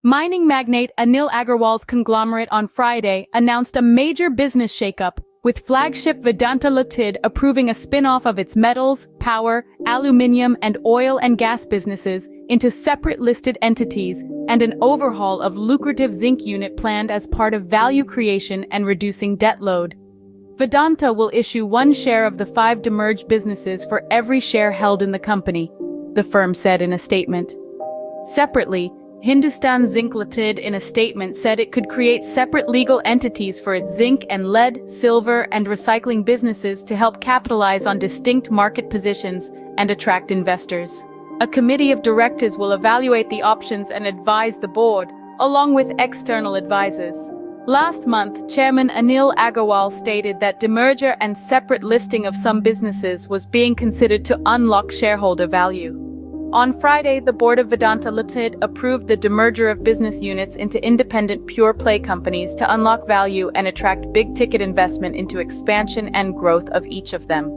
Mining magnate Anil Agarwal's conglomerate on Friday announced a major business shakeup, with flagship Vedanta Limited approving a spin-off of its metals, power, aluminium and oil and gas businesses into separate listed entities, and an overhaul of lucrative zinc unit planned as part of value creation and reducing debt load. Vedanta will issue 1 share of the 5 demerged businesses for every share held in the company, the firm said in a statement. Separately, Hindustan Zinc Limited in a statement said it could create separate legal entities for its zinc and lead, silver, and recycling businesses to help capitalize on distinct market positions and attract investors. A committee of directors will evaluate the options and advise the board, along with external advisors. Last month, Chairman Anil Agarwal stated that demerger and separate listing of some businesses was being considered to unlock shareholder value. On Friday, the board of Vedanta Limited approved the demerger of business units into independent pure-play companies to unlock value and attract big-ticket investment into expansion and growth of each of them.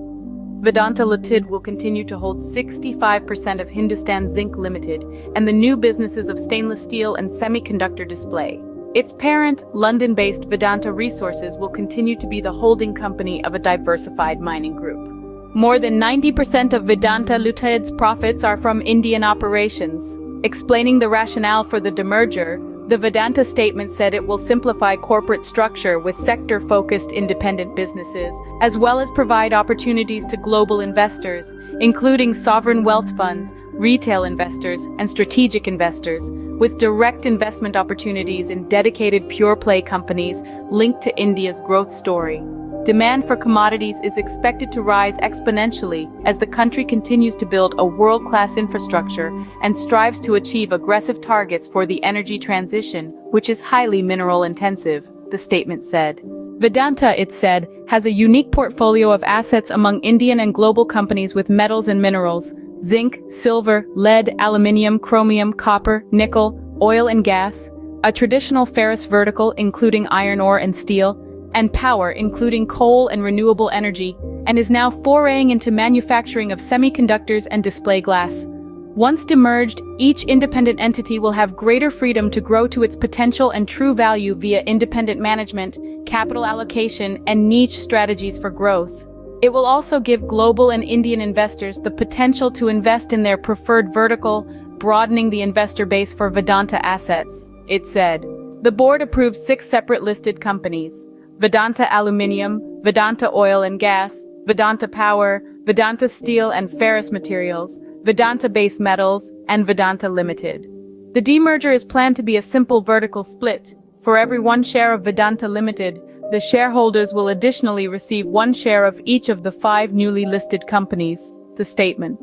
Vedanta Limited will continue to hold 65% of Hindustan Zinc Limited and the new businesses of stainless steel and semiconductor display. Its parent, London-based Vedanta Resources, will continue to be the holding company of a diversified mining group. More than 90% of Vedanta Limited's profits are from Indian operations. Explaining the rationale for the demerger, the Vedanta statement said it will simplify corporate structure with sector-focused independent businesses, as well as provide opportunities to global investors, including sovereign wealth funds, retail investors, and strategic investors, with direct investment opportunities in dedicated pure-play companies linked to India's growth story. Demand for commodities is expected to rise exponentially as the country continues to build a world-class infrastructure and strives to achieve aggressive targets for the energy transition, which is highly mineral-intensive, the statement said. Vedanta, it said, has a unique portfolio of assets among Indian and global companies with metals and minerals, zinc, silver, lead, aluminium, chromium, copper, nickel, oil and gas, a traditional ferrous vertical including iron ore and steel, and power including coal and renewable energy, and is now foraying into manufacturing of semiconductors and display glass. Once demerged, each independent entity will have greater freedom to grow to its potential and true value via independent management, capital allocation, and niche strategies for growth. It will also give global and Indian investors the potential to invest in their preferred vertical, broadening the investor base for Vedanta assets, it said. The board approved 6 separate listed companies: Vedanta Aluminium, Vedanta Oil and Gas, Vedanta Power, Vedanta Steel and Ferrous Materials, Vedanta Base Metals, and Vedanta Limited. The demerger is planned to be a simple vertical split. For every 1 share of Vedanta Limited, the shareholders will additionally receive 1 share of each of the 5 newly listed companies, the statement.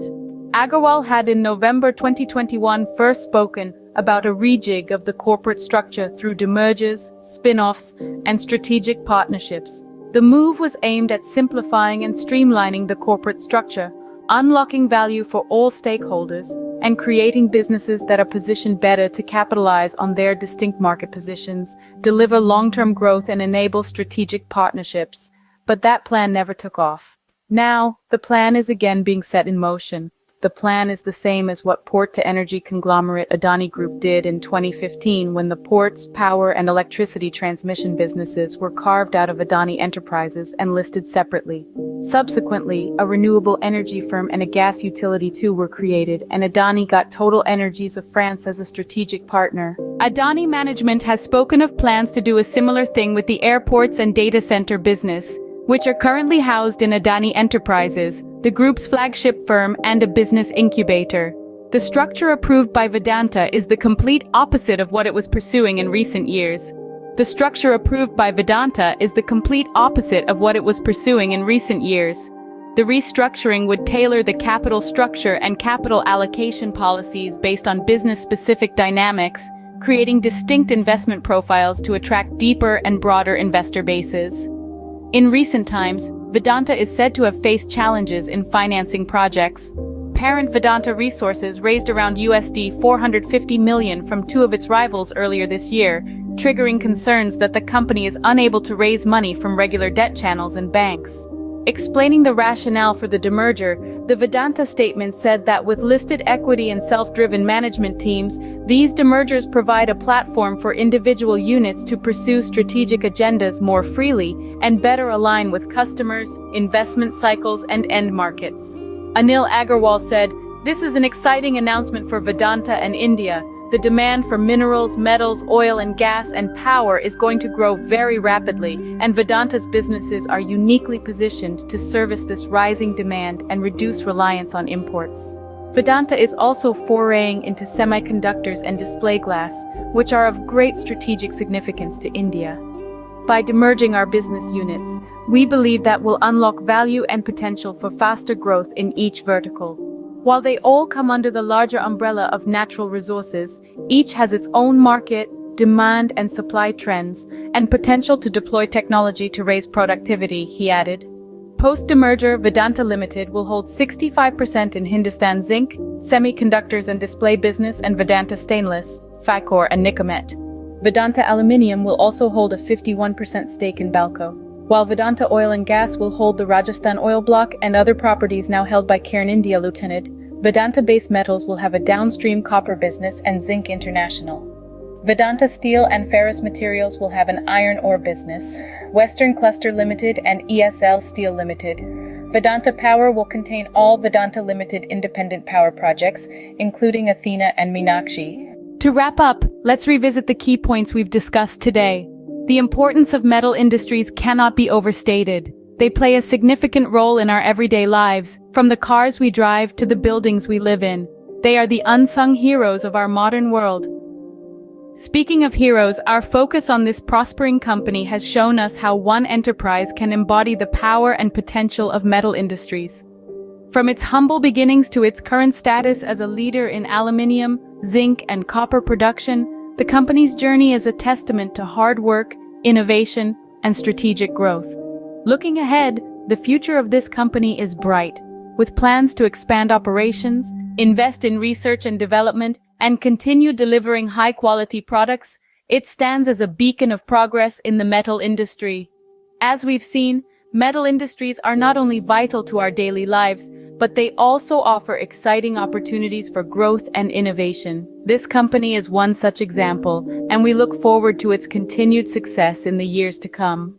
Agarwal had in November 2021 first spoken about a rejig of the corporate structure through demergers, spin-offs, and strategic partnerships. The move was aimed at simplifying and streamlining the corporate structure, unlocking value for all stakeholders, and creating businesses that are positioned better to capitalize on their distinct market positions, deliver long-term growth, and enable strategic partnerships. But that plan never took off. Now, the plan is again being set in motion. The plan is the same as what port-to-energy conglomerate Adani Group did in 2015 when the ports, power, and electricity transmission businesses were carved out of Adani Enterprises and listed separately. Subsequently, a renewable energy firm and a gas utility too were created, and Adani got Total Energies of France as a strategic partner. Adani management has spoken of plans to do a similar thing with the airports and data center business, which are currently housed in Adani Enterprises, the group's flagship firm and a business incubator. The structure approved by Vedanta is the complete opposite of what it was pursuing in recent years. The structure approved by Vedanta is the complete opposite of what it was pursuing in recent years. The restructuring would tailor the capital structure and capital allocation policies based on business-specific dynamics, creating distinct investment profiles to attract deeper and broader investor bases. In recent times, Vedanta is said to have faced challenges in financing projects. Parent Vedanta Resources raised around $450 million from 2 of its rivals earlier this year, triggering concerns that the company is unable to raise money from regular debt channels and banks. Explaining the rationale for the demerger, The Vedanta statement said that with listed equity and self-driven management teams, these demergers provide a platform for individual units to pursue strategic agendas more freely and better align with customers, investment cycles, and end markets. Anil Agarwal said, "This is an exciting announcement for Vedanta and India. The demand for minerals, metals, oil and gas and power is going to grow very rapidly, and Vedanta's businesses are uniquely positioned to service this rising demand and reduce reliance on imports." Vedanta is also foraying into semiconductors and display glass, which are of great strategic significance to India. By demerging our business units, we believe that will unlock value and potential for faster growth in each vertical. While they all come under the larger umbrella of natural resources, each has its own market, demand and supply trends, and potential to deploy technology to raise productivity, he added. Post-demerger, Vedanta Limited will hold 65% in Hindustan Zinc, semiconductors and display business, and Vedanta Stainless, Facor and Nicomet. Vedanta Aluminium will also hold a 51% stake in Balco, while Vedanta Oil and Gas will hold the Rajasthan oil block and other properties now held by Cairn India Limited. Vedanta Base Metals will have a downstream copper business and Zinc International. Vedanta Steel and Ferrous Materials will have an iron ore business, Western Cluster Limited and ESL Steel Limited. Vedanta Power will contain all Vedanta Limited independent power projects, including Athena and Meenakshi. To wrap up, let's revisit the key points we've discussed today. The importance of metal industries cannot be overstated. They play a significant role in our everyday lives, from the cars we drive to the buildings we live in. They are the unsung heroes of our modern world. Speaking of heroes, our focus on this prospering company has shown us how one enterprise can embody the power and potential of metal industries. From its humble beginnings to its current status as a leader in aluminium, zinc, and copper production, the company's journey is a testament to hard work, innovation, and strategic growth. Looking ahead, the future of this company is bright, with plans to expand operations, invest in research and development, and continue delivering high-quality products. It stands as a beacon of progress in the metal industry. As we've seen, metal industries are not only vital to our daily lives, but they also offer exciting opportunities for growth and innovation. This company is one such example, and we look forward to its continued success in the years to come.